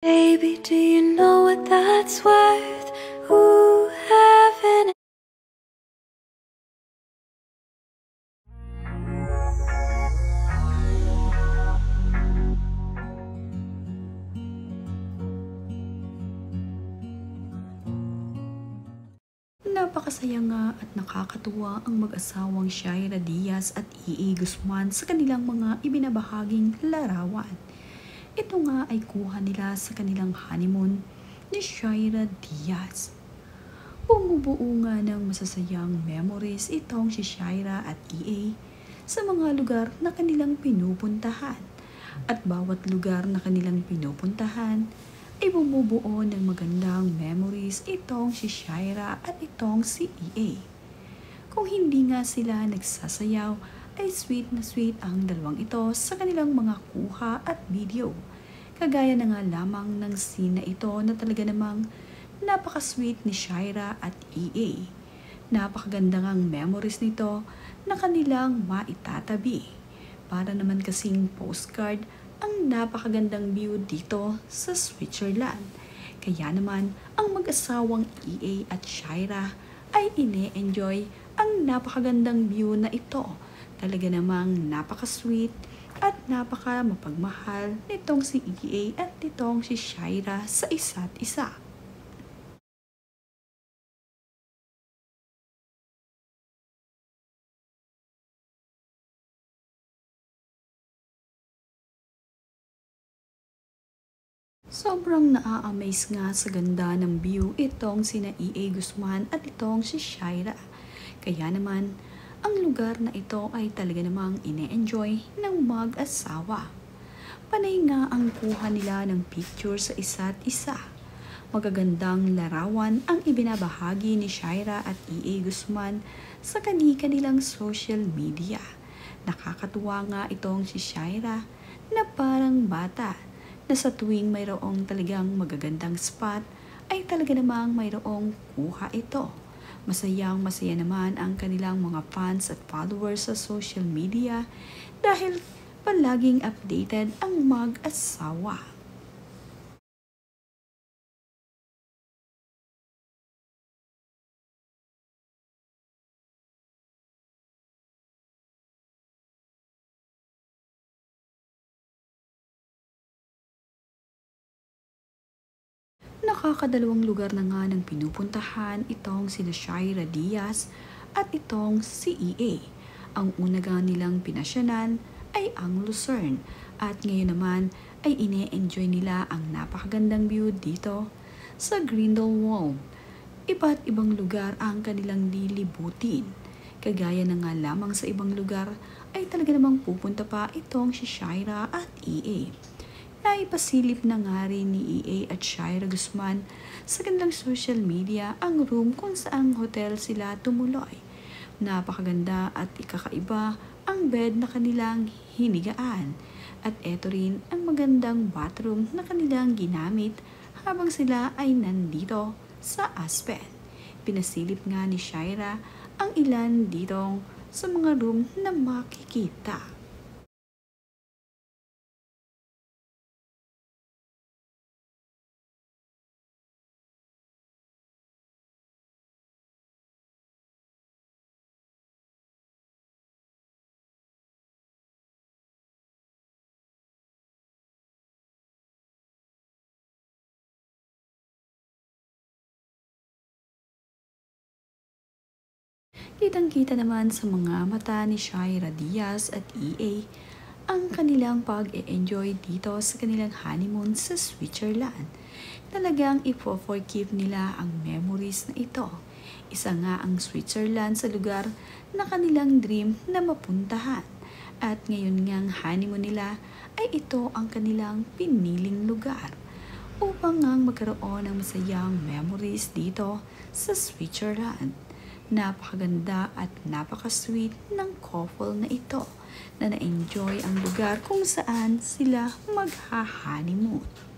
Baby, do you know what that's worth? Ooh, heaven. Napakasaya nga at nakakatuwa ang mag-asawang Shaira Diaz at E.A. Guzman sa kanilang mga ibinabahaging larawan. Ito nga ay kuha nila sa kanilang honeymoon ni Shaira Diaz. Bumubuo nga ng masasayang memories itong si Shaira at E.A. sa mga lugar na kanilang pinupuntahan. At bawat lugar na kanilang pinupuntahan ay bumubuo ng magandang memories itong si Shaira at itong si E.A. Kung hindi nga sila nagsasayaw, ay sweet na sweet ang dalawang ito sa kanilang mga kuha at video. Kagaya na nga lamang ng scene na ito na talaga namang napaka-sweet ni Shaira at E.A. Napakaganda ngang memories nito na kanilang maitatabi. Para naman kasing postcard ang napakagandang view dito sa Switzerland. Kaya naman ang mag-asawang E.A. at Shaira ay ine-enjoy ang napakagandang view na ito. Talaga namang napaka-sweet at napaka-mapagmahal nitong si E.A. at nitong si Shaira sa isa't isa. Sobrang naa-amaze nga sa ganda ng view itong sina E.A. Guzman at itong si Shaira. Kaya naman, ang lugar na ito ay talaga namang ine-enjoy ng mag-asawa. Panay nga ang kuha nila ng picture sa isa't isa. Magagandang larawan ang ibinabahagi ni Shaira at E.A. Guzman sa kani-kanilang social media. Nakakatuwa nga itong si Shaira na parang bata na sa tuwing mayroong talagang magagandang spot ay talaga namang mayroong kuha ito. Masayang masaya naman ang kanilang mga fans at followers sa social media dahil palaging updated ang mag-asawa. Nakakadalawang lugar na nga ng pinupuntahan itong sina Shaira Diaz at itong si E.A. Ang una nga nilang pinasyanan ay ang Lucerne at ngayon naman ay ine-enjoy nila ang napakagandang view dito sa Grindelwald. Iba't ibang lugar ang kanilang lilibutin. Kagaya na nga lamang sa ibang lugar ay talaga namang pupunta pa itong si Shaira at E.A. Naipasilip na nga rin ni E.A. at Shaira Guzman sa kanilang social media ang room kung saang hotel sila tumuloy. Napakaganda at ikakaiba ang bed na kanilang hinigaan. At eto rin ang magandang bathroom na kanilang ginamit habang sila ay nandito sa Aspen. Pinasilip nga ni Shaira ang ilan ditong sa mga room na makikita. Kitang-kita naman sa mga mata ni Shaira Diaz at E.A. ang kanilang pag-e-enjoy dito sa kanilang honeymoon sa Switzerland. Talagang ipo-forgive nila ang memories na ito. Isa nga ang Switzerland sa lugar na kanilang dream na mapuntahan. At ngayon ngang honeymoon nila ay ito ang kanilang piniling lugar upang ngang magkaroon ng masayang memories dito sa Switzerland. Napakaganda at napaka-sweet ng couple na ito na na-enjoy ang lugar kung saan sila magha-honeymoon.